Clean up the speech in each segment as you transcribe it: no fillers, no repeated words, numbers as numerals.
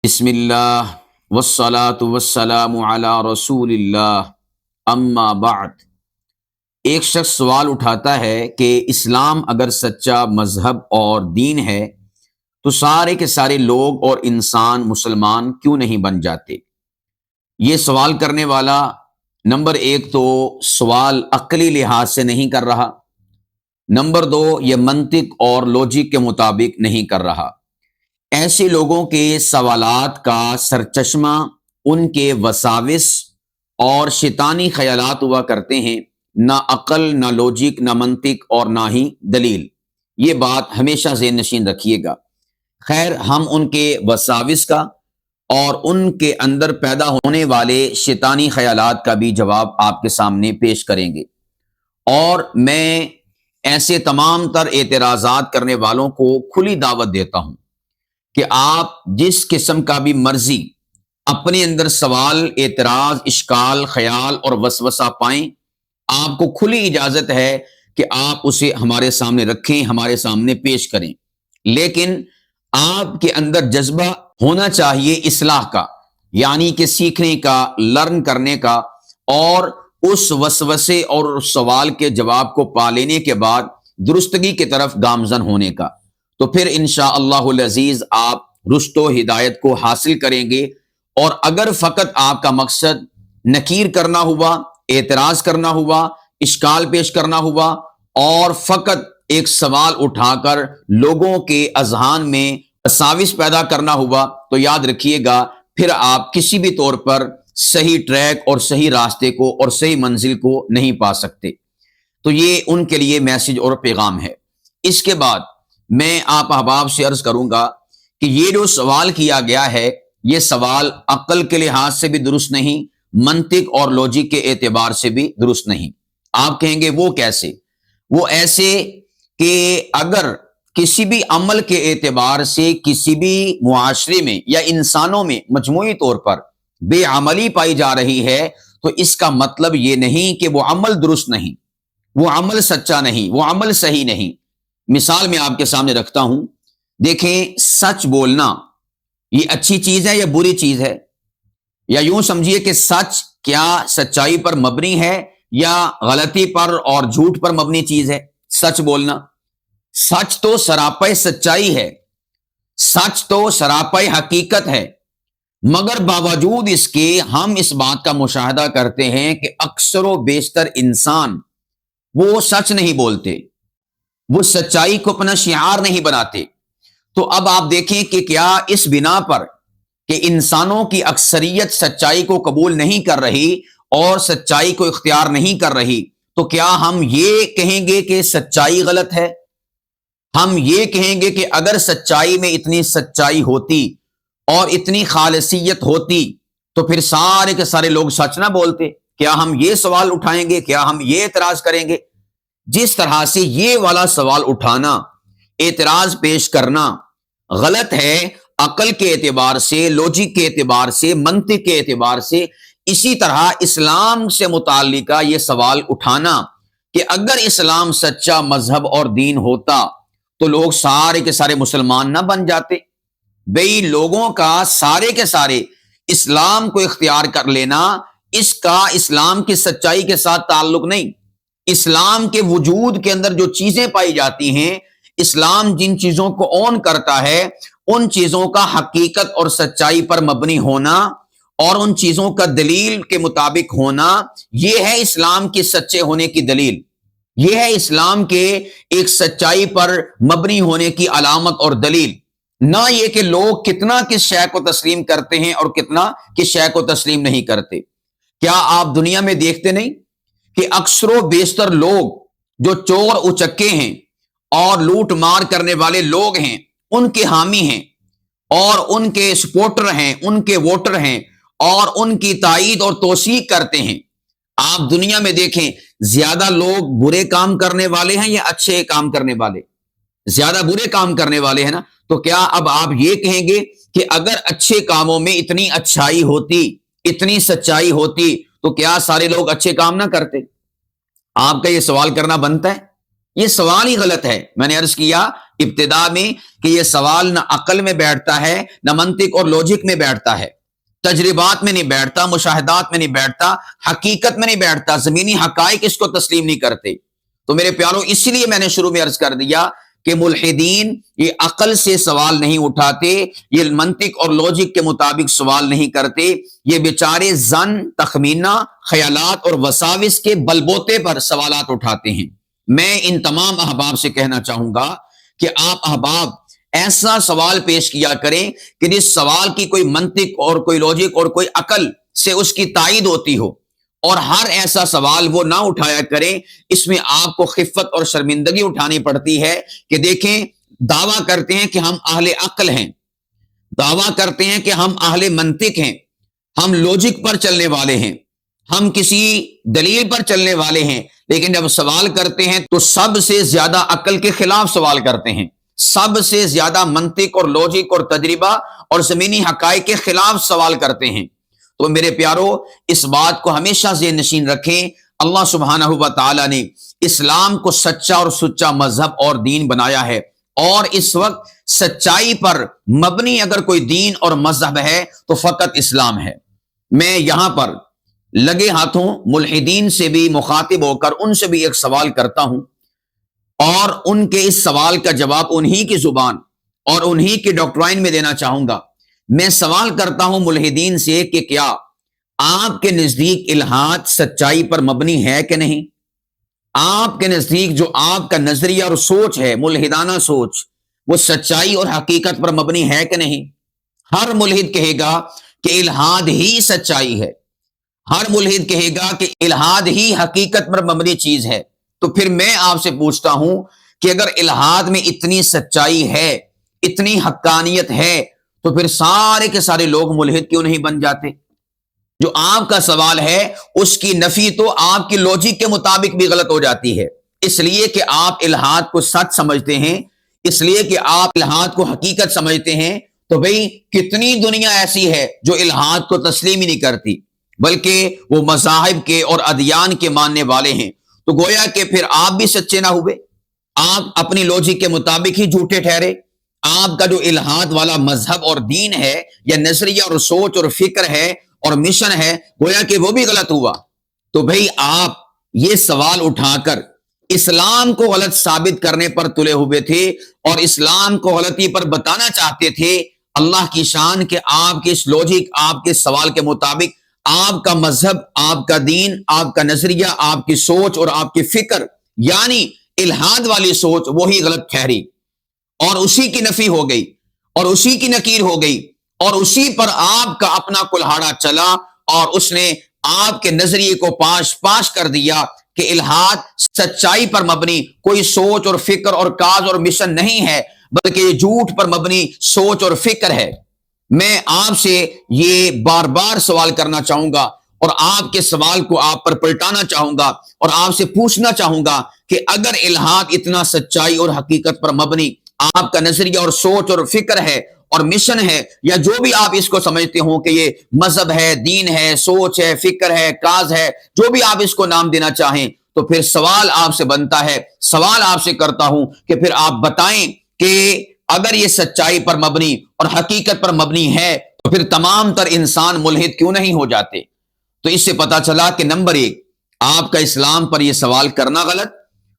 بسم اللہ والصلاة والسلام علی رسول اللہ اما بعد۔ ایک شخص سوال اٹھاتا ہے کہ اسلام اگر سچا مذہب اور دین ہے تو سارے کے سارے لوگ اور انسان مسلمان کیوں نہیں بن جاتے؟ یہ سوال کرنے والا نمبر ایک تو سوال عقلی لحاظ سے نہیں کر رہا، نمبر دو یہ منطق اور لوجک کے مطابق نہیں کر رہا۔ ایسے لوگوں کے سوالات کا سرچشمہ ان کے وساوس اور شیطانی خیالات ہوا کرتے ہیں، نہ عقل، نہ لوجک، نہ منطق اور نہ ہی دلیل۔ یہ بات ہمیشہ ذہن نشین رکھیے گا۔ خیر، ہم ان کے وساوس کا اور ان کے اندر پیدا ہونے والے شیطانی خیالات کا بھی جواب آپ کے سامنے پیش کریں گے، اور میں ایسے تمام تر اعتراضات کرنے والوں کو کھلی دعوت دیتا ہوں کہ آپ جس قسم کا بھی مرضی اپنے اندر سوال، اعتراض، اشکال، خیال اور وسوسہ پائیں، آپ کو کھلی اجازت ہے کہ آپ اسے ہمارے سامنے رکھیں، ہمارے سامنے پیش کریں، لیکن آپ کے اندر جذبہ ہونا چاہیے اصلاح کا، یعنی کہ سیکھنے کا، لرن کرنے کا، اور اس وسوسے اور اس سوال کے جواب کو پا لینے کے بعد درستگی کی طرف گامزن ہونے کا۔ تو پھر انشاءاللہ العزیز آپ رشد و ہدایت کو حاصل کریں گے۔ اور اگر فقط آپ کا مقصد نکیر کرنا ہوا، اعتراض کرنا ہوا، اشکال پیش کرنا ہوا، اور فقط ایک سوال اٹھا کر لوگوں کے اذہان میں وساوس پیدا کرنا ہوا، تو یاد رکھیے گا پھر آپ کسی بھی طور پر صحیح ٹریک اور صحیح راستے کو اور صحیح منزل کو نہیں پا سکتے۔ تو یہ ان کے لیے میسج اور پیغام ہے۔ اس کے بعد میں آپ احباب سے عرض کروں گا کہ یہ جو سوال کیا گیا ہے، یہ سوال عقل کے لحاظ سے بھی درست نہیں، منطق اور لوجک کے اعتبار سے بھی درست نہیں۔ آپ کہیں گے وہ کیسے؟ وہ ایسے کہ اگر کسی بھی عمل کے اعتبار سے کسی بھی معاشرے میں یا انسانوں میں مجموعی طور پر بے عملی پائی جا رہی ہے، تو اس کا مطلب یہ نہیں کہ وہ عمل درست نہیں، وہ عمل سچا نہیں، وہ عمل صحیح نہیں۔ مثال میں آپ کے سامنے رکھتا ہوں، دیکھیں، سچ بولنا یہ اچھی چیز ہے یا بری چیز ہے؟ یا یوں سمجھیے کہ سچ کیا سچائی پر مبنی ہے یا غلطی پر اور جھوٹ پر مبنی چیز ہے؟ سچ بولنا، سچ تو سراپے سچائی ہے، سچ تو سراپے حقیقت ہے، مگر باوجود اس کے ہم اس بات کا مشاہدہ کرتے ہیں کہ اکثر و بیشتر انسان وہ سچ نہیں بولتے، وہ سچائی کو اپنا شعار نہیں بناتے۔ تو اب آپ دیکھیں کہ کیا اس بنا پر کہ انسانوں کی اکثریت سچائی کو قبول نہیں کر رہی اور سچائی کو اختیار نہیں کر رہی، تو کیا ہم یہ کہیں گے کہ سچائی غلط ہے؟ ہم یہ کہیں گے کہ اگر سچائی میں اتنی سچائی ہوتی اور اتنی خالصیت ہوتی تو پھر سارے کے سارے لوگ سچ نہ بولتے؟ کیا ہم یہ سوال اٹھائیں گے؟ کیا ہم یہ اعتراض کریں گے؟ جس طرح سے یہ والا سوال اٹھانا، اعتراض پیش کرنا غلط ہے عقل کے اعتبار سے، لوجک کے اعتبار سے، منطق کے اعتبار سے، اسی طرح اسلام سے متعلقہ یہ سوال اٹھانا کہ اگر اسلام سچا مذہب اور دین ہوتا تو لوگ سارے کے سارے مسلمان نہ بن جاتے۔ بھئی لوگوں کا سارے کے سارے اسلام کو اختیار کر لینا، اس کا اسلام کی سچائی کے ساتھ تعلق نہیں۔ اسلام کے وجود کے اندر جو چیزیں پائی جاتی ہیں، اسلام جن چیزوں کو اون کرتا ہے، ان چیزوں کا حقیقت اور سچائی پر مبنی ہونا اور ان چیزوں کا دلیل کے مطابق ہونا، یہ ہے اسلام کے سچے ہونے کی دلیل، یہ ہے اسلام کے ایک سچائی پر مبنی ہونے کی علامت اور دلیل، نہ یہ کہ لوگ کتنا کس شے کو تسلیم کرتے ہیں اور کتنا کس شے کو تسلیم نہیں کرتے۔ کیا آپ دنیا میں دیکھتے نہیں کہ اکثر و بیشتر لوگ جو چور اچکے ہیں اور لوٹ مار کرنے والے لوگ ہیں، ان کے حامی ہیں اور ان کے سپورٹر ہیں، ان کے ووٹر ہیں اور ان کی تائید اور توثیق کرتے ہیں؟ آپ دنیا میں دیکھیں، زیادہ لوگ برے کام کرنے والے ہیں یا اچھے کام کرنے والے؟ زیادہ برے کام کرنے والے ہیں نا۔ تو کیا اب آپ یہ کہیں گے کہ اگر اچھے کاموں میں اتنی اچھائی ہوتی، اتنی سچائی ہوتی، تو کیا سارے لوگ اچھے کام نہ کرتے؟ آپ کا یہ سوال کرنا بنتا ہے؟ یہ سوال ہی غلط ہے۔ میں نے عرض کیا ابتدا میں کہ یہ سوال نہ عقل میں بیٹھتا ہے، نہ منطق اور لوجک میں بیٹھتا ہے، تجربات میں نہیں بیٹھتا، مشاہدات میں نہیں بیٹھتا، حقیقت میں نہیں بیٹھتا، زمینی حقائق اس کو تسلیم نہیں کرتے۔ تو میرے پیاروں، اسی لیے میں نے شروع میں عرض کر دیا کہ ملحدین یہ عقل سے سوال نہیں اٹھاتے، یہ منطق اور لوجک کے مطابق سوال نہیں کرتے، یہ بیچارے ظن، تخمینہ، خیالات اور وساوس کے بلبوتے پر سوالات اٹھاتے ہیں۔ میں ان تمام احباب سے کہنا چاہوں گا کہ آپ احباب ایسا سوال پیش کیا کریں کہ جس سوال کی کوئی منطق اور کوئی لوجک اور کوئی عقل سے اس کی تائید ہوتی ہو، اور ہر ایسا سوال وہ نہ اٹھایا کریں اس میں آپ کو خفت اور شرمندگی اٹھانی پڑتی ہے کہ دیکھیں، دعویٰ کرتے ہیں کہ ہم اہل عقل ہیں، دعویٰ کرتے ہیں کہ ہم اہل منطق ہیں، ہم لوجک پر چلنے والے ہیں، ہم کسی دلیل پر چلنے والے ہیں، لیکن جب سوال کرتے ہیں تو سب سے زیادہ عقل کے خلاف سوال کرتے ہیں، سب سے زیادہ منطق اور لوجک اور تجربہ اور زمینی حقائق کے خلاف سوال کرتے ہیں۔ تو میرے پیارو، اس بات کو ہمیشہ ذہن نشین رکھیں، اللہ سبحانہ و تعالی نے اسلام کو سچا اور سچا مذہب اور دین بنایا ہے، اور اس وقت سچائی پر مبنی اگر کوئی دین اور مذہب ہے تو فقط اسلام ہے۔ میں یہاں پر لگے ہاتھوں ملحدین سے بھی مخاطب ہو کر ان سے بھی ایک سوال کرتا ہوں، اور ان کے اس سوال کا جواب انہی کی زبان اور انہی کی ڈاکٹرائن میں دینا چاہوں گا۔ میں سوال کرتا ہوں ملحدین سے کہ کیا آپ کے نزدیک الحاد سچائی پر مبنی ہے کہ نہیں؟ آپ کے نزدیک جو آپ کا نظریہ اور سوچ ہے، ملحدانہ سوچ، وہ سچائی اور حقیقت پر مبنی ہے کہ نہیں؟ ہر ملحد کہے گا کہ الحاد ہی سچائی ہے، ہر ملحد کہے گا کہ الحاد ہی حقیقت پر مبنی چیز ہے۔ تو پھر میں آپ سے پوچھتا ہوں کہ اگر الحاد میں اتنی سچائی ہے، اتنی حقانیت ہے، تو پھر سارے کے سارے لوگ ملحد کیوں نہیں بن جاتے؟ جو آپ کا سوال ہے اس کی نفی تو آپ کی لوجک کے مطابق بھی غلط ہو جاتی ہے، اس لیے کہ آپ الحاد کو سچ سمجھتے ہیں، اس لیے کہ آپ الحاد کو حقیقت سمجھتے ہیں۔ تو بھئی کتنی دنیا ایسی ہے جو الحاد کو تسلیم ہی نہیں کرتی، بلکہ وہ مذاہب کے اور ادیان کے ماننے والے ہیں۔ تو گویا کہ پھر آپ بھی سچے نہ ہوئے، آپ اپنی لوجک کے مطابق ہی جھوٹے ٹھہرے۔ آپ کا جو الحاد والا مذہب اور دین ہے، یا نظریہ اور سوچ اور فکر ہے اور مشن ہے، گویا کہ وہ بھی غلط ہوا۔ تو بھئی آپ یہ سوال اٹھا کر اسلام کو غلط ثابت کرنے پر تلے ہوئے تھے، اور اسلام کو غلطی پر بتانا چاہتے تھے۔ اللہ کی شان کہ آپ کے اس لوجک، آپ کے سوال کے مطابق آپ کا مذہب، آپ کا دین، آپ کا نظریہ، آپ کی سوچ اور آپ کی فکر، یعنی الحاد والی سوچ، وہی غلط ٹھہری، اور اسی کی نفی ہو گئی، اور اسی کی نکیر ہو گئی، اور اسی پر آپ کا اپنا کلہاڑا چلا، اور اس نے آپ کے نظریے کو پاش کر دیا کہ الحاد سچائی پر مبنی کوئی سوچ اور فکر اور کاز اور مشن نہیں ہے، بلکہ یہ جھوٹ پر مبنی سوچ اور فکر ہے۔ میں آپ سے یہ بار بار سوال کرنا چاہوں گا، اور آپ کے سوال کو آپ پر پلٹانا چاہوں گا، اور آپ سے پوچھنا چاہوں گا کہ اگر الحاد اتنا سچائی اور حقیقت پر مبنی آپ کا نظریہ اور سوچ اور فکر ہے اور مشن ہے، یا جو بھی آپ اس کو سمجھتے ہوں کہ یہ مذہب ہے، دین ہے، سوچ ہے، فکر ہے، کاز ہے، جو بھی آپ اس کو نام دینا چاہیں، تو پھر سوال آپ سے بنتا ہے، سوال آپ سے کرتا ہوں کہ پھر آپ بتائیں کہ اگر یہ سچائی پر مبنی اور حقیقت پر مبنی ہے تو پھر تمام تر انسان ملحد کیوں نہیں ہو جاتے؟ تو اس سے پتا چلا کہ نمبر 1 آپ کا اسلام پر یہ سوال کرنا غلط،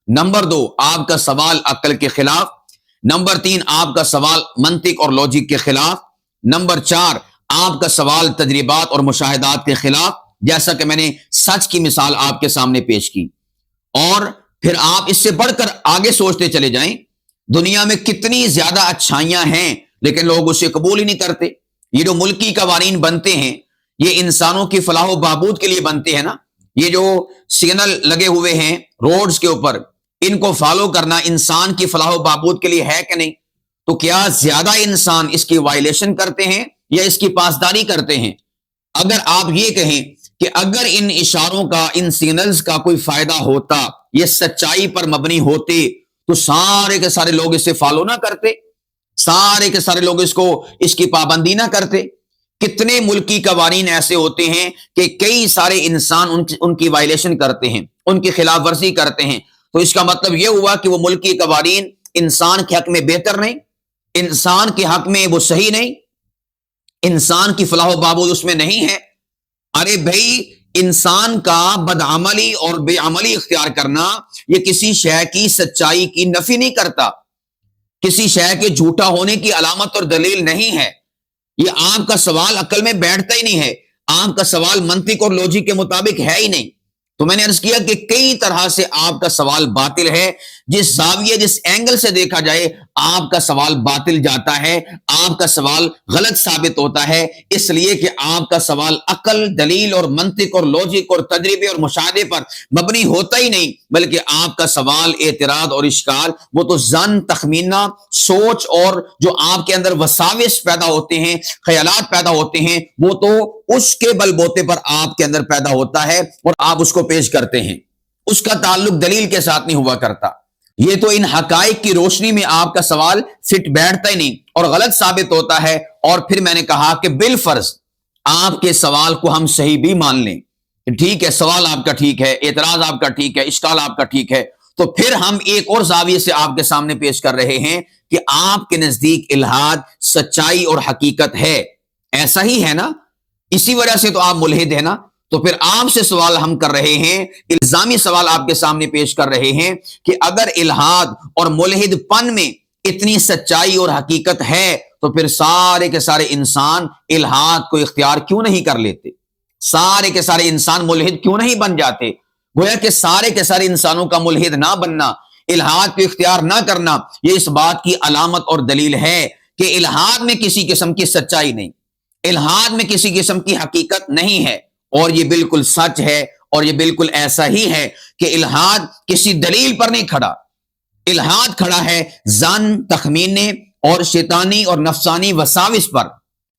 نمبر 2 آپ کا سوال عقل کے خلاف، نمبر 3 آپ کا سوال منطق اور لوجک کے خلاف، نمبر 4 آپ کا سوال تجربات اور مشاہدات کے خلاف، جیسا کہ میں نے سچ کی مثال آپ کے سامنے پیش کی۔ اور پھر آپ اس سے بڑھ کر آگے سوچتے چلے جائیں، دنیا میں کتنی زیادہ اچھائیاں ہیں لیکن لوگ اسے قبول ہی نہیں کرتے۔ یہ جو ملکی قوانین بنتے ہیں، یہ انسانوں کی فلاح و بہبود کے لیے بنتے ہیں نا۔ یہ جو سگنل لگے ہوئے ہیں روڈز کے اوپر، ان کو فالو کرنا انسان کی فلاح و بہبود کے لیے ہے کہ نہیں؟ تو کیا زیادہ انسان اس کی وائلیشن کرتے ہیں یا اس کی پاسداری کرتے ہیں؟ اگر آپ یہ کہیں کہ اگر ان اشاروں کا، ان سگنلز کا کوئی فائدہ ہوتا، یہ سچائی پر مبنی ہوتے، تو سارے کے سارے لوگ اسے فالو نہ کرتے، سارے کے سارے لوگ اس کی پابندی نہ کرتے۔ کتنے ملکی قوانین ایسے ہوتے ہیں کہ کئی سارے انسان ان کی وائلیشن کرتے ہیں، ان کی خلاف ورزی کرتے ہیں، تو اس کا مطلب یہ ہوا کہ وہ ملکی قوانین انسان کے حق میں بہتر نہیں، انسان کے حق میں وہ صحیح نہیں، انسان کی فلاح و بہبود اس میں نہیں ہے؟ ارے بھائی، انسان کا بدعملی اور بے عملی اختیار کرنا یہ کسی شے کی سچائی کی نفی نہیں کرتا، کسی شے کے جھوٹا ہونے کی علامت اور دلیل نہیں ہے۔ یہ آپ کا سوال عقل میں بیٹھتا ہی نہیں ہے، آپ کا سوال منطق اور لوجک کے مطابق ہے ہی نہیں۔ تو میں نے عرض کیا کہ کئی طرح سے آپ کا سوال باطل ہے، جس زاویے جس اینگل سے دیکھا جائے آپ کا سوال باطل جاتا ہے، آپ کا سوال غلط ثابت ہوتا ہے، اس لیے کہ آپ کا سوال عقل، دلیل اور منطق اور لوجک اور تجربے اور مشاہدے پر مبنی ہوتا ہی نہیں، بلکہ آپ کا سوال، اعتراض اور اشکال وہ تو ظن، تخمینہ، سوچ اور جو آپ کے اندر وساوس پیدا ہوتے ہیں، خیالات پیدا ہوتے ہیں، وہ تو اس کے بل بوتے پر آپ کے اندر پیدا ہوتا ہے اور آپ اس کو پیش کرتے ہیں، اس کا تعلق دلیل کے ساتھ نہیں ہوا کرتا۔ یہ تو ان حقائق کی روشنی میں آپ کا سوال فٹ بیٹھتا ہی نہیں اور غلط ثابت ہوتا ہے۔ اور پھر میں نے کہا کہ بالفرض آپ کے سوال کو ہم صحیح بھی مان لیں، ٹھیک ہے، سوال آپ کا ٹھیک ہے، اعتراض آپ کا ٹھیک ہے، اشکال آپ کا ٹھیک ہے، تو پھر ہم ایک اور زاویے سے آپ کے سامنے پیش کر رہے ہیں کہ آپ کے نزدیک الحاد سچائی اور حقیقت ہے، ایسا ہی ہے نا؟ اسی وجہ سے تو آپ ملحد ہیں نا۔ تو پھر آپ سے سوال ہم کر رہے ہیں، الزامی سوال آپ کے سامنے پیش کر رہے ہیں کہ اگر الحاد اور ملحد پن میں اتنی سچائی اور حقیقت ہے تو پھر سارے کے سارے انسان الحاد کو اختیار کیوں نہیں کر لیتے؟ سارے کے سارے انسان ملحد کیوں نہیں بن جاتے؟ گویا کہ سارے کے سارے انسانوں کا ملحد نہ بننا، الحاد کو اختیار نہ کرنا، یہ اس بات کی علامت اور دلیل ہے کہ الحاد میں کسی قسم کی سچائی نہیں، الحاد میں کسی قسم کی حقیقت نہیں ہے۔ اور یہ بالکل سچ ہے اور یہ بالکل ایسا ہی ہے کہ الحاد کسی دلیل پر نہیں کھڑا، الحاد کھڑا ہے ظن، تخمینے اور شیطانی اور نفسانی وساوس پر۔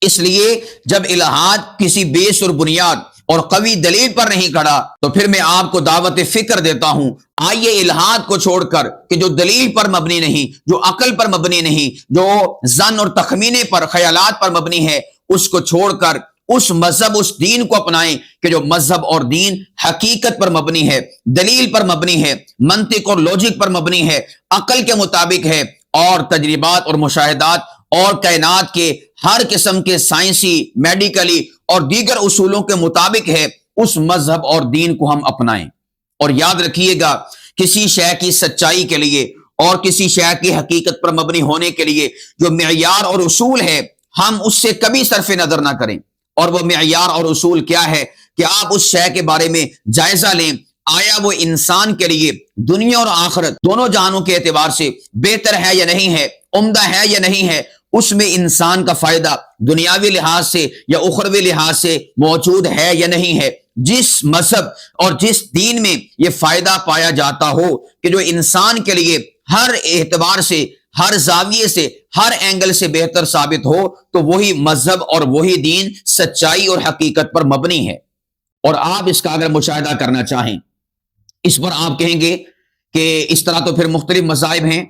اس لیے جب الحاد کسی بیس اور بنیاد اور قوی دلیل پر نہیں کھڑا تو پھر میں آپ کو دعوت فکر دیتا ہوں، آئیے الحاد کو چھوڑ کر کہ جو دلیل پر مبنی نہیں، جو عقل پر مبنی نہیں، جو ظن اور تخمینے پر، خیالات پر مبنی ہے، اس کو چھوڑ کر اس مذہب، اس دین کو اپنائیں کہ جو مذہب اور دین حقیقت پر مبنی ہے، دلیل پر مبنی ہے، منطق اور لوجک پر مبنی ہے، عقل کے مطابق ہے، اور تجربات اور مشاہدات اور کائنات کے ہر قسم کے سائنسی، میڈیکلی اور دیگر اصولوں کے مطابق ہے، اس مذہب اور دین کو ہم اپنائیں۔ اور یاد رکھیے گا، کسی شے کی سچائی کے لیے اور کسی شے کی حقیقت پر مبنی ہونے کے لیے جو معیار اور اصول ہے، ہم اس سے کبھی صرف نظر نہ کریں۔ اور وہ معیار اور اصول کیا ہے کہ آپ اس شے کے بارے میں جائزہ لیں، آیا وہ انسان کے لیے دنیا اور آخرت دونوں جہانوں کے اعتبار سے بہتر ہے یا نہیں ہے، عمدہ ہے یا نہیں ہے، اس میں انسان کا فائدہ دنیاوی لحاظ سے یا اخروی لحاظ سے موجود ہے یا نہیں ہے۔ جس مذہب اور جس دین میں یہ فائدہ پایا جاتا ہو کہ جو انسان کے لیے ہر اعتبار سے، ہر زاویے سے، ہر اینگل سے بہتر ثابت ہو، تو وہی مذہب اور وہی دین سچائی اور حقیقت پر مبنی ہے۔ اور آپ اس کا اگر مشاہدہ کرنا چاہیں، اس پر آپ کہیں گے کہ اس طرح تو پھر مختلف مذاہب ہیں،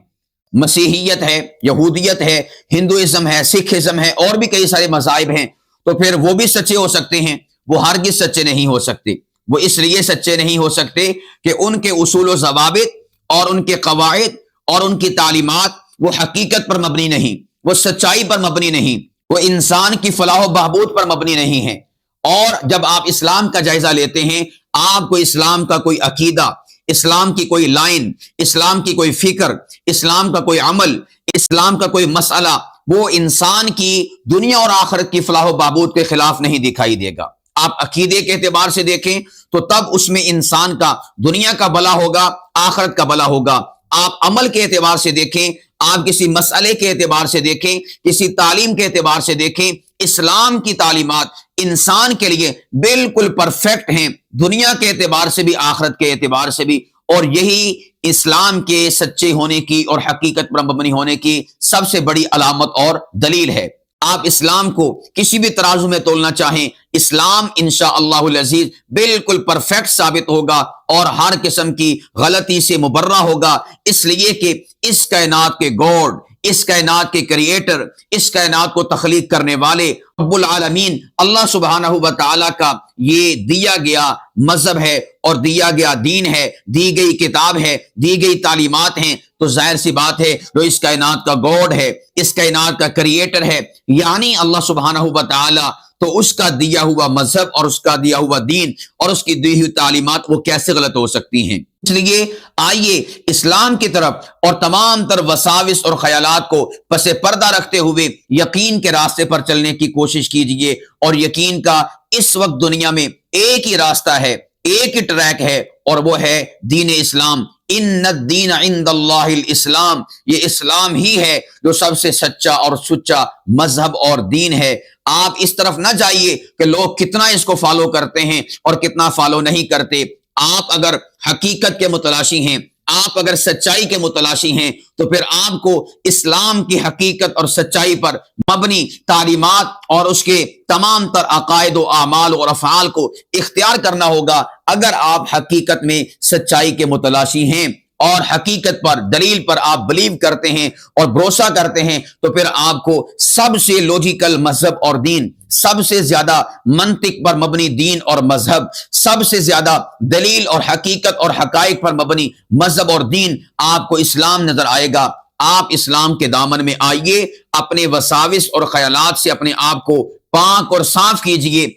مسیحیت ہے، یہودیت ہے، ہندوازم ہے، سکھ ازم ہے، اور بھی کئی سارے مذاہب ہیں، تو پھر وہ بھی سچے ہو سکتے ہیں؟ وہ ہرگز سچے نہیں ہو سکتے۔ وہ اس لیے سچے نہیں ہو سکتے کہ ان کے اصول و ضوابط اور ان کے قواعد اور ان کی تعلیمات وہ حقیقت پر مبنی نہیں، وہ سچائی پر مبنی نہیں، وہ انسان کی فلاح و بہبود پر مبنی نہیں ہے۔ اور جب آپ اسلام کا جائزہ لیتے ہیں، آپ کو اسلام کا کوئی عقیدہ، اسلام کی کوئی لائن، اسلام کی کوئی فکر، اسلام کا کوئی عمل، اسلام کا کوئی مسئلہ وہ انسان کی دنیا اور آخرت کی فلاح و بہبود کے خلاف نہیں دکھائی دے گا۔ آپ عقیدے کے اعتبار سے دیکھیں تو تب اس میں انسان کا دنیا کا بھلا ہوگا، آخرت کا بھلا ہوگا۔ آپ عمل کے اعتبار سے دیکھیں، آپ کسی مسئلے کے اعتبار سے دیکھیں، کسی تعلیم کے اعتبار سے دیکھیں، اسلام کی تعلیمات انسان کے لیے بالکل پرفیکٹ ہیں، دنیا کے اعتبار سے بھی، آخرت کے اعتبار سے بھی۔ اور یہی اسلام کے سچے ہونے کی اور حقیقت پر مبنی ہونے کی سب سے بڑی علامت اور دلیل ہے۔ آپ اسلام کو کسی بھی ترازو میں تولنا چاہیں، اسلام انشاءاللہ العزیز بالکل پرفیکٹ ثابت ہوگا اور ہر قسم کی غلطی سے مبرہ ہوگا، اس لیے کہ اس کائنات کے گاڈ، اس کائنات کے کریٹر، اس کائنات کو تخلیق کرنے والے رب العالمین اللہ سبحانہ و تعالی کا یہ دیا گیا مذہب ہے اور دیا گیا دین ہے، دی گئی کتاب ہے، دی گئی تعلیمات ہیں، تو ظاہر سی بات ہے جو اس کائنات کا گاڈ ہے، اس کائنات کا کریٹر ہے، یعنی اللہ سبحانہ و تعالی، تو اس کا دیا ہوا مذہب اور اس کا دیا ہوا دین اور اس کی دی ہوئی تعلیمات وہ کیسے غلط ہو سکتی ہیں؟ اس لیے آئیے اسلام کی طرف اور تمام تر وساوس اور خیالات کو پس پردہ رکھتے ہوئے یقین کے راستے پر چلنے کی کوشش کیجئے، اور یقین کا اس وقت دنیا میں ایک ہی راستہ ہے، ایک ہی ٹریک ہے، اور وہ ہے دین اسلام۔ ان الدین عند اللہ الاسلام، یہ اسلام ہی ہے جو سب سے سچا اور سچا مذہب اور دین ہے۔ آپ اس طرف نہ جائیے کہ لوگ کتنا اس کو فالو کرتے ہیں اور کتنا فالو نہیں کرتے۔ آپ اگر حقیقت کے متلاشی ہیں، آپ اگر سچائی کے متلاشی ہیں، تو پھر آپ کو اسلام کی حقیقت اور سچائی پر مبنی تعلیمات اور اس کے تمام تر عقائد و اعمال اور افعال کو اختیار کرنا ہوگا۔ اگر آپ حقیقت میں سچائی کے متلاشی ہیں اور حقیقت پر، دلیل پر آپ بلیو کرتے ہیں اور بھروسہ کرتے ہیں، تو پھر آپ کو سب سے لوجیکل مذہب اور دین، سب سے زیادہ منطق پر مبنی دین اور مذہب، سب سے زیادہ دلیل اور حقیقت اور حقائق پر مبنی مذہب اور دین آپ کو اسلام نظر آئے گا۔ آپ اسلام کے دامن میں آئیے، اپنے وساوس اور خیالات سے اپنے آپ کو پاک اور صاف کیجئے،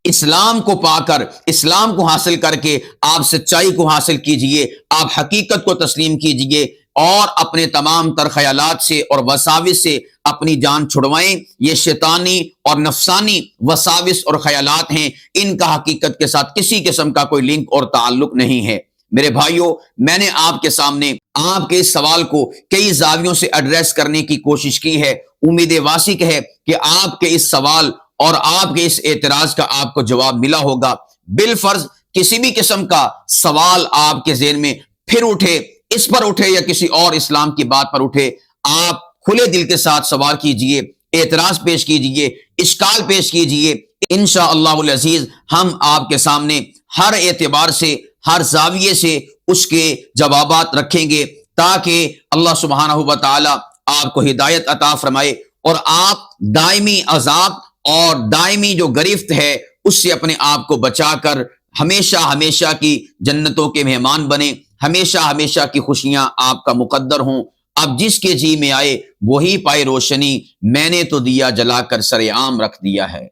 اسلام کو پا کر، اسلام کو حاصل کر کے آپ سچائی کو حاصل کیجئے، آپ حقیقت کو تسلیم کیجئے، اور اپنے تمام تر خیالات سے اور وساوس سے اپنی جان چھڑوائیں۔ یہ شیطانی اور نفسانی وساوس اور خیالات ہیں، ان کا حقیقت کے ساتھ کسی قسم کا کوئی لنک اور تعلق نہیں ہے۔ میرے بھائیوں، میں نے آپ کے سامنے آپ کے اس سوال کو کئی زاویوں سے ایڈریس کرنے کی کوشش کی ہے۔ امید واسق ہے کہ آپ کے اس سوال اور آپ کے اس اعتراض کا آپ کو جواب ملا ہوگا۔ بالفرض کسی بھی قسم کا سوال آپ کے ذہن میں پھر اٹھے، اس پر اٹھے یا کسی اور اسلام کی بات پر اٹھے، آپ کھلے دل کے ساتھ سوال کیجئے، اعتراض پیش کیجئے، اشکال پیش کیجئے۔ انشاءاللہ العزیز ہم آپ کے سامنے ہر اعتبار سے، ہر زاویے سے اس کے جوابات رکھیں گے، تاکہ اللہ سبحانہ و تعالی آپ کو ہدایت عطا فرمائے اور آپ دائمی عذاب اور دائمی جو گرفت ہے اس سے اپنے آپ کو بچا کر ہمیشہ ہمیشہ کی جنتوں کے مہمان بنے، ہمیشہ ہمیشہ کی خوشیاں آپ کا مقدر ہوں۔ اب جس کے جی میں آئے وہی پائے روشنی، میں نے تو دیا جلا کر سر عام رکھ دیا ہے۔